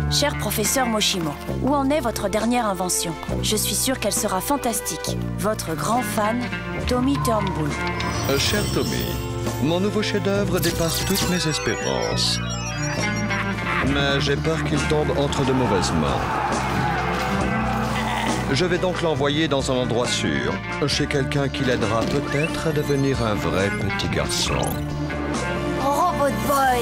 Cher professeur Moshimo, où en est votre dernière invention? Je suis sûre qu'elle sera fantastique. Votre grand fan, Tommy Turnbull. Cher Tommy, mon nouveau chef-d'œuvre dépasse toutes mes espérances. Mais j'ai peur qu'il tombe entre de mauvaises mains. Je vais donc l'envoyer dans un endroit sûr, chez quelqu'un qui l'aidera peut-être à devenir un vrai petit garçon. Robot Boy!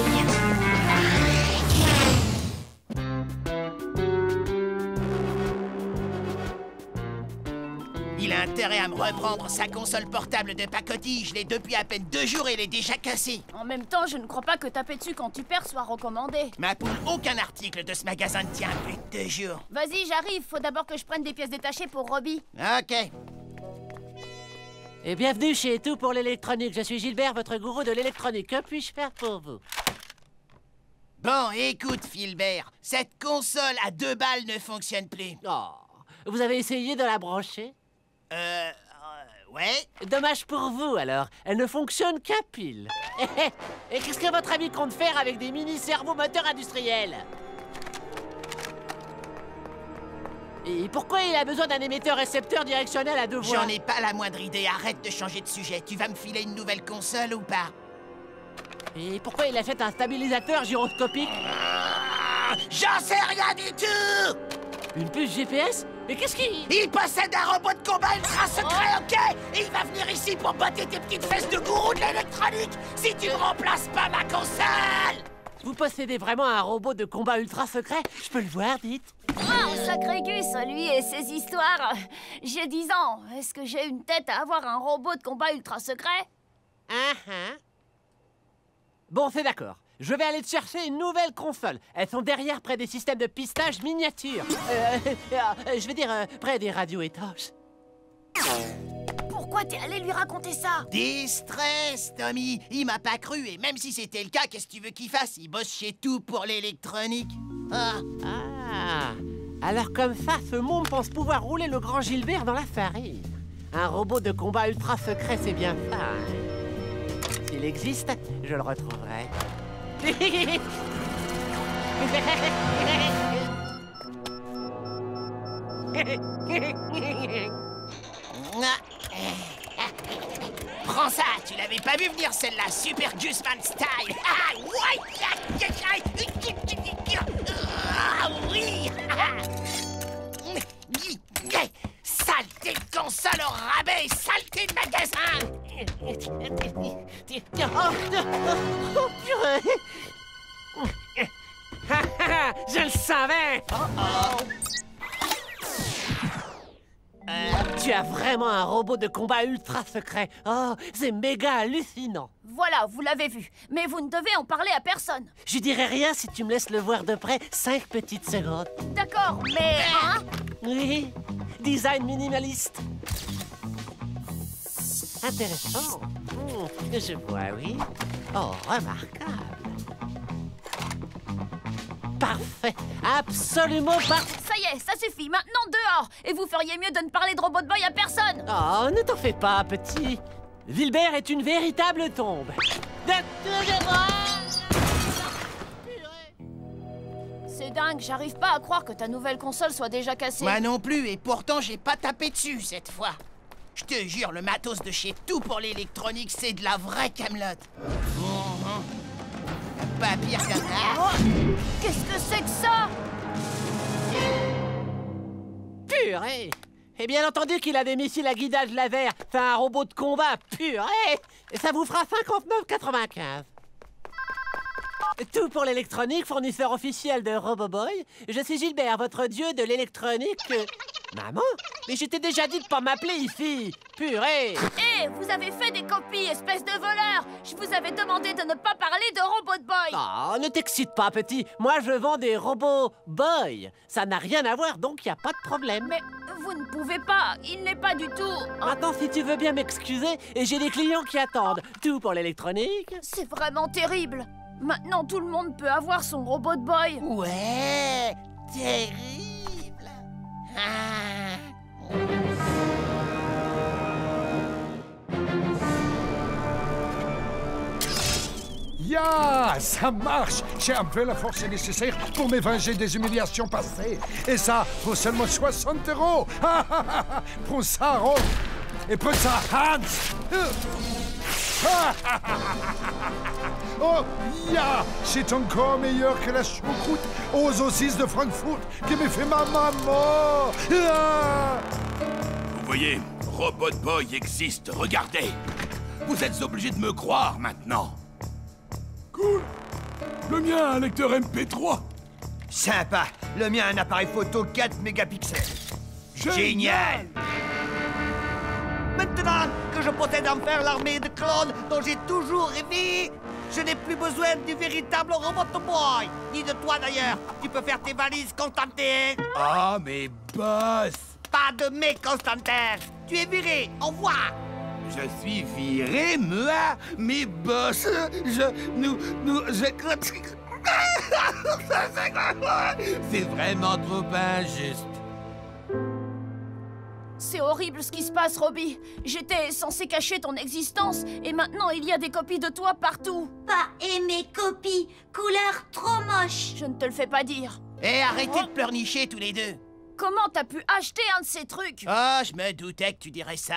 Il a intérêt à me reprendre sa console portable de pacotille. Je l'ai depuis à peine 2 jours et elle est déjà cassée. En même temps, je ne crois pas que taper dessus quand tu perds soit recommandé. Ma poule, aucun article de ce magasin ne tient plus de 2 jours. Vas-y, j'arrive. Faut d'abord que je prenne des pièces détachées pour Robbie. Ok. Et bienvenue chez Tout pour l'électronique. Je suis Gilbert, votre gourou de l'électronique. Que puis-je faire pour vous? Bon, écoute, Philbert. Cette console à 2 balles ne fonctionne plus. Oh, vous avez essayé de la brancher? Ouais. Dommage pour vous, alors. Elle ne fonctionne qu'à pile. Et qu'est-ce que votre ami compte faire avec des mini-cerveaux moteurs industriels? Et pourquoi il a besoin d'un émetteur-récepteur directionnel à 2 voies? J'en ai pas la moindre idée. Arrête de changer de sujet. Tu vas me filer une nouvelle console ou pas? Et pourquoi il a fait un stabilisateur gyroscopique? J'en sais rien du tout! Une puce GPS? Mais qu'est-ce qu'il... Il possède un robot de combat ultra secret, ok? Et il va venir ici pour botter tes petites fesses de gourou de l'électronique si tu ne remplaces pas ma console! Vous possédez vraiment un robot de combat ultra secret? Je peux le voir, dites. Ah, sacré Gus, lui et ses histoires. J'ai 10 ans. Est-ce que j'ai une tête à avoir un robot de combat ultra secret? Bon, c'est d'accord. Je vais aller te chercher une nouvelle console. Elles sont derrière, près des systèmes de pistage miniatures. Je veux dire, près des radios étanches. Pourquoi t'es allé lui raconter ça? Déstress, Tommy. Il m'a pas cru et même si c'était le cas, qu'est-ce que tu veux qu'il fasse? Il bosse chez Tout pour l'électronique. Ah, alors comme ça, ce monde pense pouvoir rouler le grand Gilbert dans la farine. Un robot de combat ultra secret, c'est bien ça, hein? S'il existe, je le retrouverai. Prends ça, tu l'avais pas vu venir celle-là, Super Juiceman style. Ah ouais, ah oui. Saleté de console au rabais, saleté de magasin. Oh, purée! Je le savais! Tu as vraiment un robot de combat ultra secret. Oh, c'est méga hallucinant. Voilà, vous l'avez vu. Mais vous ne devez en parler à personne. Je dirai rien si tu me laisses le voir de près 5 petites secondes. D'accord, mais... Hein? Oui, design minimaliste. Intéressant. Je vois, oui. Oh, remarquable. Parfait. Absolument parfait. Ça y est, ça suffit. Maintenant, dehors. Et vous feriez mieux de ne parler de Robot Boy à personne. Oh, ne t'en fais pas, petit. Wilbert est une véritable tombe. C'est dingue, j'arrive pas à croire que ta nouvelle console soit déjà cassée. Moi non plus, et pourtant j'ai pas tapé dessus cette fois. Je te jure, le matos de chez Tout pour l'électronique, c'est de la vraie camelote. Pas pire qu'un... Oh, qu'est-ce que c'est que ça? Purée! Et bien entendu qu'il a des missiles à guidage laser. C'est un robot de combat, purée! Et ça vous fera 59,95. Tout pour l'électronique, fournisseur officiel de RoboBoy. Je suis Gilbert, votre dieu de l'électronique. Maman? Mais je t'ai déjà dit de pas m'appeler ici. Purée! Hé, vous avez fait des copies, espèce de voleur. Je vous avais demandé de ne pas parler de Robot Boy. Oh, ne t'excite pas, petit. Moi, je vends des robots boy. Ça n'a rien à voir, donc il n'y a pas de problème. Mais vous ne pouvez pas, il n'est pas du tout... Maintenant, si tu veux bien m'excuser, et j'ai des clients qui attendent. Tout pour l'électronique. C'est vraiment terrible. Maintenant, tout le monde peut avoir son Robot Boy. Ouais, terrible. Ah. Ya, ça marche! J'ai un peu la force nécessaire pour me venger des humiliations passées. Et ça, pour seulement 60 €. Prends ça, Rob. Et prends ça, Hans. Oh, ya! C'est encore meilleur que la choucroute aux saucisses de Francfort qui me fait ma maman. Vous voyez, Robot Boy existe, regardez. Vous êtes obligés de me croire maintenant. Cool. Le mien a un lecteur MP3. Sympa. Le mien a un appareil photo 4 mégapixels. Génial. Maintenant que je possède enfin l'armée de clones dont j'ai toujours rêvé, je n'ai plus besoin du véritable Robot Boy. Ni de toi d'ailleurs. Tu peux faire tes valises, Constantin. Ah, mais boss! Pas de mais, Constantin. Tu es viré. Au revoir. Je suis viré, moi? Mais boss, c'est vraiment trop injuste. C'est horrible ce qui se passe, Robbie. J'étais censé cacher ton existence, et maintenant il y a des copies de toi partout. Pas aimer copie, couleur trop moche. Je ne te le fais pas dire. Et arrêtez de pleurnicher tous les deux. Comment t'as pu acheter un de ces trucs? Oh, je me doutais que tu dirais ça.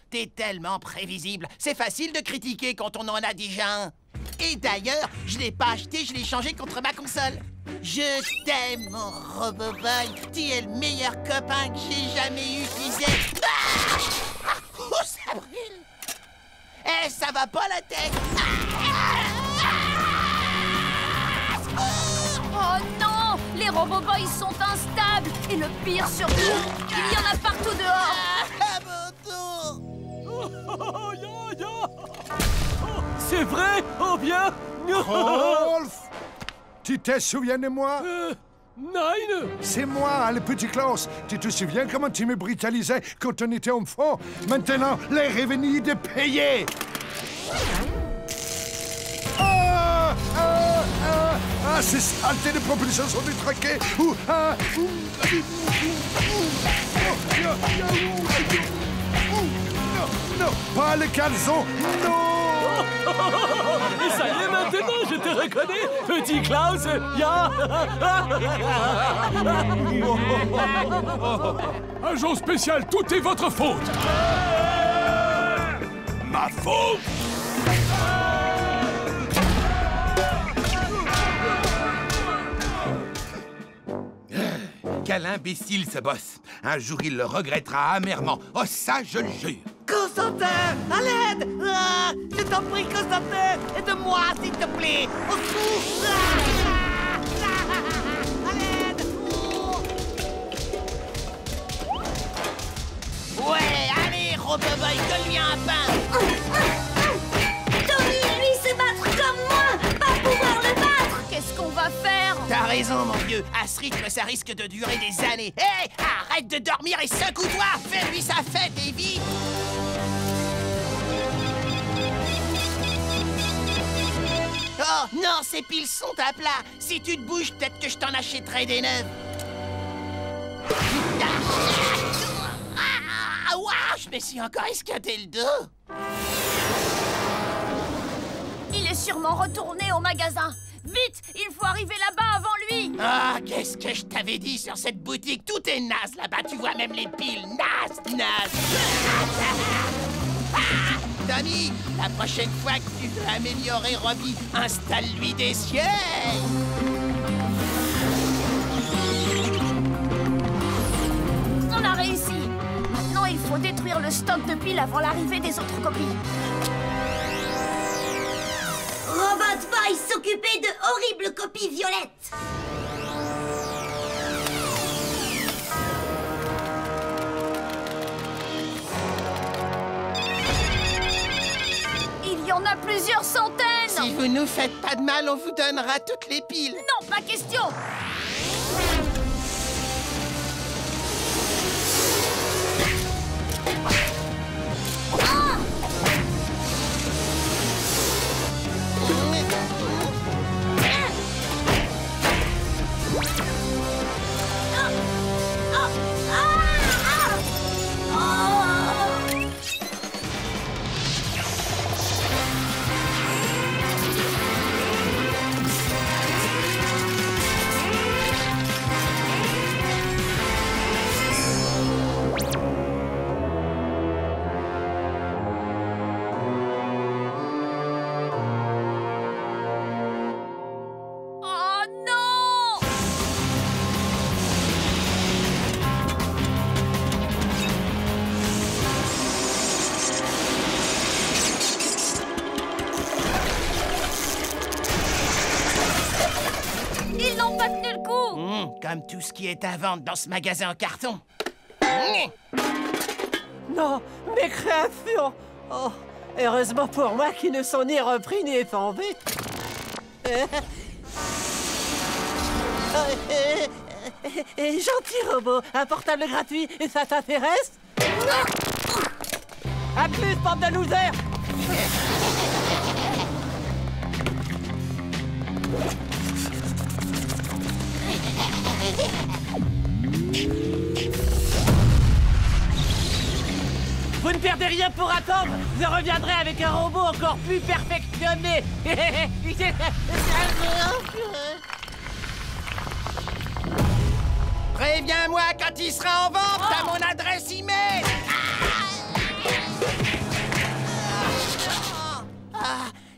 T'es tellement prévisible. C'est facile de critiquer quand on en a déjà un. Et d'ailleurs, je l'ai pas acheté, je l'ai changé contre ma console. Je t'aime, mon Roboboy. Tu es le meilleur copain que j'ai jamais utilisé. Ah! Oh, ça brûle. Eh, ça va pas la tête. Oh non! Les Roboboys sont instables! Et le pire surtout, il y en a partout dehors! Ah, mon tour. C'est vrai? Oh bien. Rolf! Tu te souviens de moi? Nine. C'est moi, le petit Klaus. Tu te souviens comment tu me brutalisais quand on était enfant? Maintenant, les revenus de payer. Ces saletés de propulsion sont détraquées. Non, pas le caleçon. Non. Et ça y est, maintenant, je te reconnais, petit Klaus. Ya. Agent spécial, tout est votre faute. Ma faute? Quel imbécile ce boss. Un jour, il le regrettera amèrement. Oh, ça, je le jure. Constantin, à l'aide. Ah, je t'en prie, Constantin, aide-moi, s'il te plaît. Au secours. À l'aide. Ouais, allez, Roboboy, donne-lui un pain. Tommy, lui, se battre comme moi, pas pouvoir le battre. Qu'est-ce qu'on va faire? T'as raison, mon vieux. À ce rythme, ça risque de durer des années. Hé, arrête de dormir et secoue-toi. Fais-lui sa fête et vite. Oh, non, ces piles sont à plat. Si tu te bouges, peut-être que je t'en achèterai des neuves. Ah, ouah, je me suis encore esquinté le dos. Il est sûrement retourné au magasin. Vite, il faut arriver là-bas avant lui. Ah, qu'est-ce que je t'avais dit sur cette boutique? Tout est naze là-bas, tu vois même les piles. Naze. Ah, Tommy, la prochaine fois que tu veux améliorer Robbie, installe-lui des sièges. On a réussi. Maintenant, il faut détruire le stock de piles avant l'arrivée des autres copies. Robot Boy s'occuper de horribles copies violettes. Il y en a plusieurs centaines. Si vous nous faites pas de mal, on vous donnera toutes les piles. Non, pas question. pas tenu le coup. Comme tout ce qui est à vendre dans ce magasin en carton. Non, mes créations! Oh, heureusement pour moi qu'ils ne sont ni repris ni tombés. Gentil robot, un portable gratuit, et ça t'intéresse? À plus, bande de losers! Vous ne perdez rien pour attendre. Je reviendrai avec un robot encore plus perfectionné. Préviens-moi quand il sera en vente. T'as mon adresse email.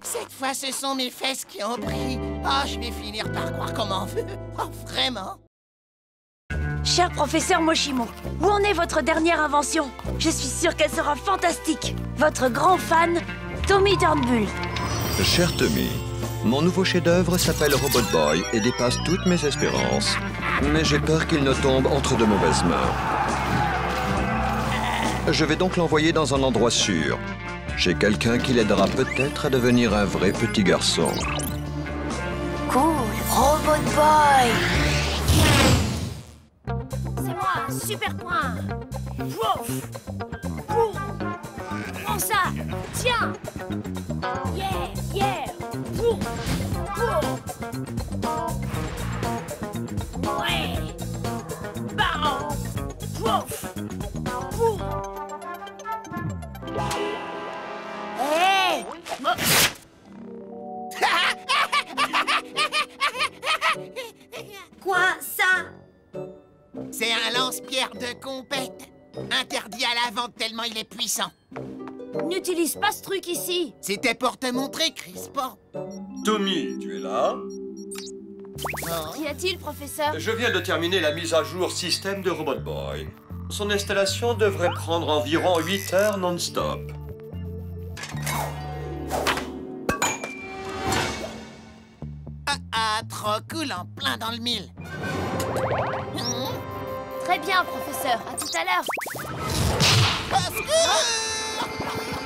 Cette fois, ce sont mes fesses qui ont pris. Je vais finir par croire qu'on m'en veut. Vraiment? Cher professeur Moshimo, où en est votre dernière invention? Je suis sûre qu'elle sera fantastique. Votre grand fan, Tommy Turnbull. Cher Tommy, mon nouveau chef-d'œuvre s'appelle Robot Boy et dépasse toutes mes espérances. Mais j'ai peur qu'il ne tombe entre de mauvaises mains. Je vais donc l'envoyer dans un endroit sûr. Chez quelqu'un qui l'aidera peut-être à devenir un vrai petit garçon. Cool, Robot Boy. C'est moi, super point. Wouf. Wouf. Prends ça, tiens. Yeah, yeah. Wouf. Wouf. Ouais. Baron. Wouf. Wouf. Hey. Quoi, ça? C'est un lance-pierre de compète. Interdit à la vente tellement il est puissant. N'utilise pas ce truc ici. C'était pour te montrer, Crispin. Tommy, tu es là? Qu'y a-t-il, professeur? Je viens de terminer la mise à jour système de Robot Boy. Son installation devrait prendre environ 8 heures non-stop. Trop cool, en plein dans le mille. Très bien, professeur. À tout à l'heure.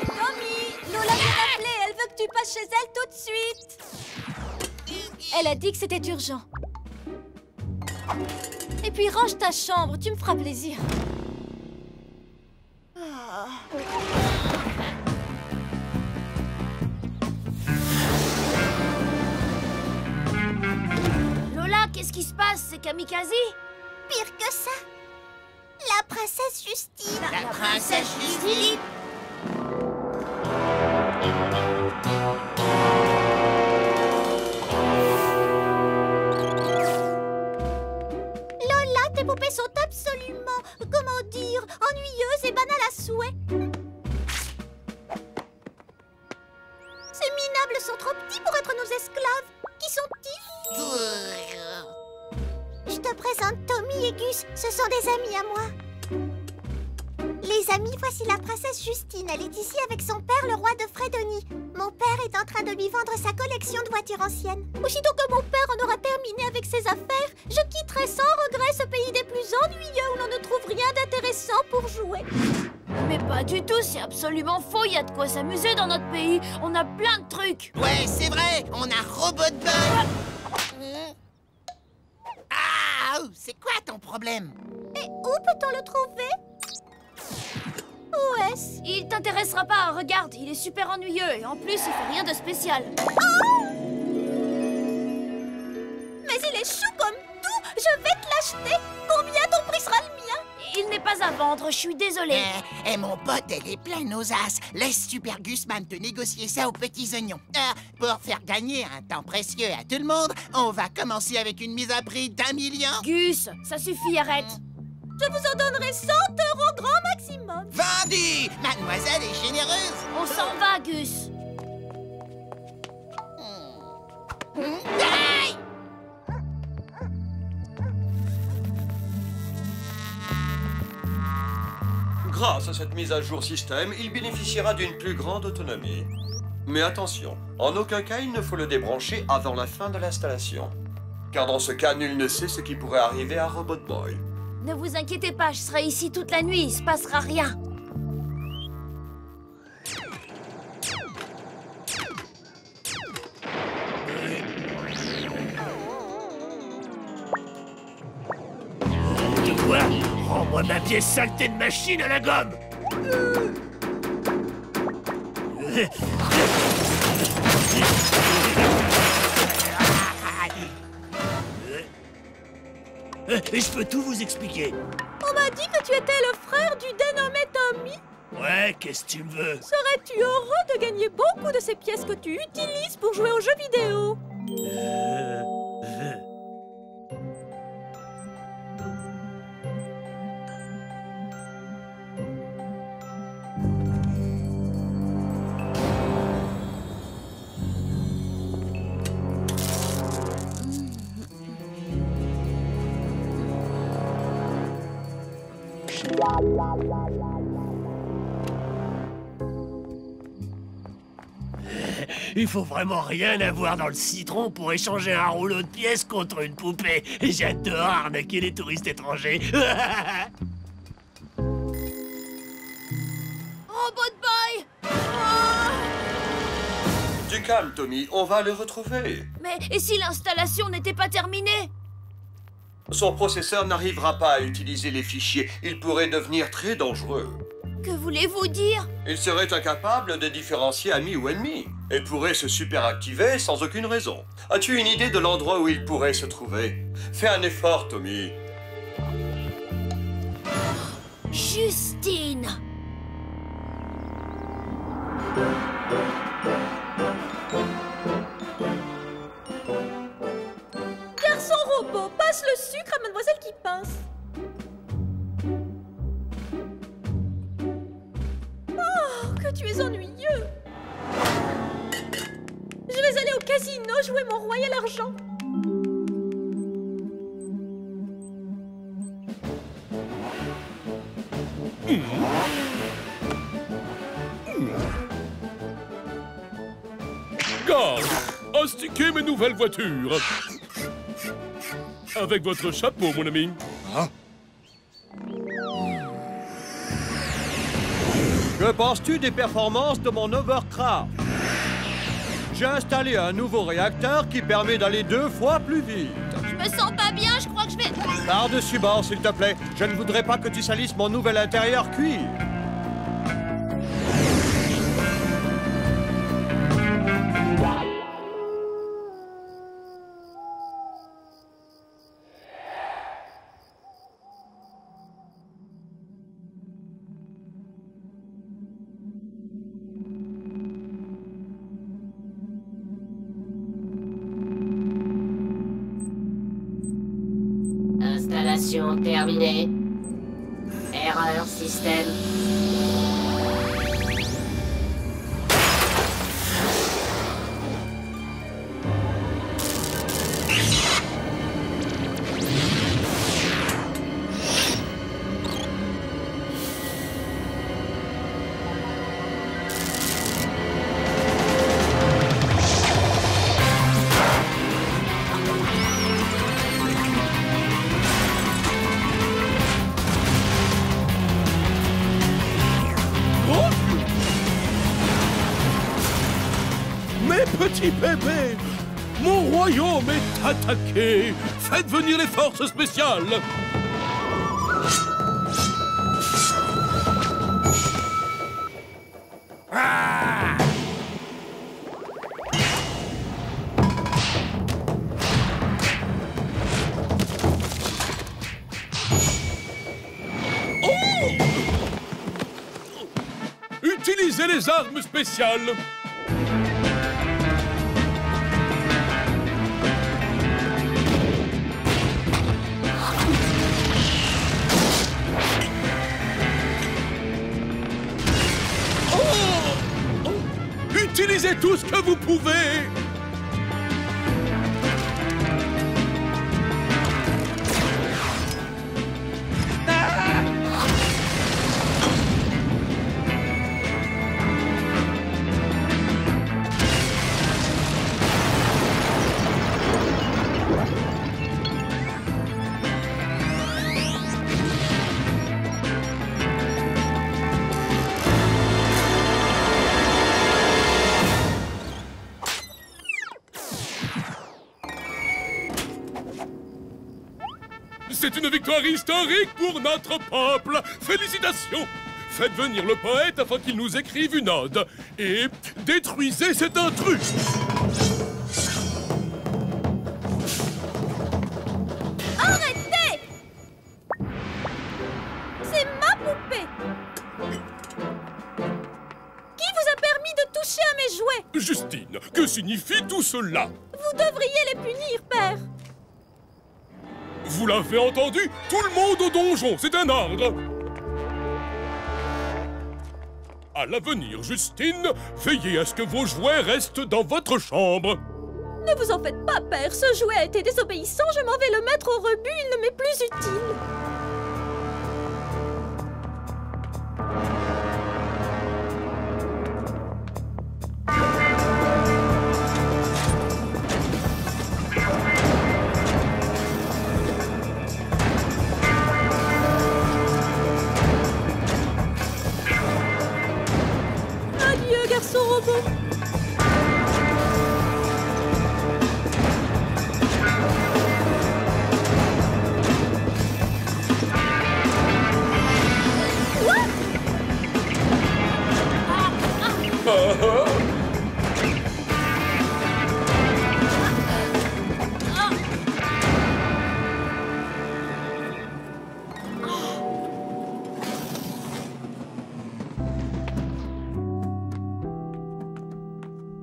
Tommy, Lola vient t'appeler. Elle veut que tu passes chez elle tout de suite. Elle a dit que c'était urgent. Et puis range ta chambre, tu me feras plaisir. Lola, qu'est-ce qui se passe? C'est kamikaze? Pire que ça. La princesse Justine. La princesse Justine. Lola, tes poupées sont absolument, comment dire, ennuyeuses et banales à souhait. Ces minables sont trop petits pour être nos esclaves. Qui sont-ils? Je te présente Tommy et Gus. Ce sont des amis à moi. Les amis, voici la princesse Justine. Elle est ici avec son père, le roi de Frédonie. Mon père est en train de lui vendre sa collection de voitures anciennes. Aussitôt que mon père en aura terminé avec ses affaires, je quitterai sans regret ce pays des plus ennuyeux où l'on ne trouve rien d'intéressant pour jouer. Mais pas du tout, c'est absolument faux. Il y a de quoi s'amuser dans notre pays. On a plein de trucs. Ouais, c'est vrai. On a Robot Boy. C'est quoi ton problème? Et où peut-on le trouver? Où est-ce? Il t'intéressera pas. Regarde, il est super ennuyeux. Et en plus, il fait rien de spécial. Oh! Mais il est chou comme tout. Je vais te l'acheter. Combien ton prix sera le mien? Il n'est pas à vendre, je suis désolée. Mon pote, elle est pleine aux as. Laisse Super Gusman te négocier ça aux petits oignons. Pour faire gagner un temps précieux à tout le monde, on va commencer avec une mise à prix d'1 million. Gus, ça suffit, arrête. Je vous en donnerai 100 € grand maximum. Vendu! Mademoiselle est généreuse. On s'en va, Gus. Aïe! Grâce à cette mise à jour système, il bénéficiera d'une plus grande autonomie. Mais attention, en aucun cas il ne faut le débrancher avant la fin de l'installation. car dans ce cas, nul ne sait ce qui pourrait arriver à Robot Boy. Ne vous inquiétez pas, je serai ici toute la nuit, il se passera rien. De quoi? Rends-moi ma pièce saleté de machine à la gomme! Je peux tout vous expliquer. On m'a dit que tu étais le frère du dénommé Tommy. Ouais, qu'est-ce que tu me veux? Serais-tu heureux de gagner beaucoup de ces pièces que tu utilises pour jouer aux jeux vidéo? Il faut vraiment rien avoir dans le citron pour échanger un rouleau de pièces contre une poupée. J'adore arnaquer les touristes étrangers. Robot Boy! Du calme, Tommy, on va le retrouver. Mais et si l'installation n'était pas terminée? Son processeur n'arrivera pas à utiliser les fichiers. Il pourrait devenir très dangereux. Que voulez-vous dire? Il serait incapable de différencier ami ou ennemi et pourrait se superactiver sans aucune raison. As-tu une idée de l'endroit où il pourrait se trouver? Fais un effort, Tommy. Justine! Garçon robot, passe le sucre à mademoiselle qui pince. Oh, que tu es ennuyeux. Je vais aller au casino jouer mon royal argent. Garde, astiquez mes nouvelles voitures. Avec votre chapeau, mon ami. Hein? Que penses-tu des performances de mon Overcraft? J'ai installé un nouveau réacteur qui permet d'aller 2 fois plus vite. Je me sens pas bien, je crois que je vais... Par-dessus bord, s'il te plaît. Je ne voudrais pas que tu salisses mon nouvel intérieur cuir. Installation terminée. Erreur système. Petit bébé, mon royaume est attaqué. Faites venir les forces spéciales. Ah! Oh! Utilisez les armes spéciales. Utilisez tout ce que vous pouvez! C'est une victoire historique pour notre peuple. Félicitations. Faites venir le poète afin qu'il nous écrive une ode. Et détruisez cet intrus. Arrêtez! C'est ma poupée! Qui vous a permis de toucher à mes jouets? Justine, que signifie tout cela? Vous devriez les punir, père. Vous l'avez entendu? Tout le monde au donjon, c'est un ordre. À l'avenir, Justine, veillez à ce que vos jouets restent dans votre chambre. Ne vous en faites pas, père. Ce jouet a été désobéissant. Je m'en vais le mettre au rebut. Il ne m'est plus utile. Adieu, garçon robot.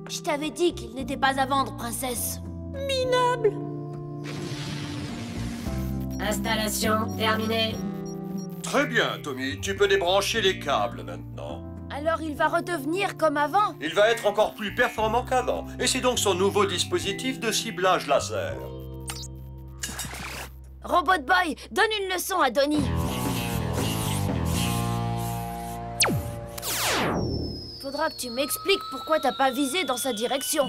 Je t'avais dit qu'il n'était pas à vendre, princesse. Minable. Installation terminée. Très bien, Tommy. Tu peux débrancher les câbles maintenant. Alors il va redevenir comme avant? Il va être encore plus performant qu'avant. Et c'est donc son nouveau dispositif de ciblage laser. Robot Boy, donne une leçon à Donnie. Faudra que tu m'expliques pourquoi t'as pas visé dans sa direction.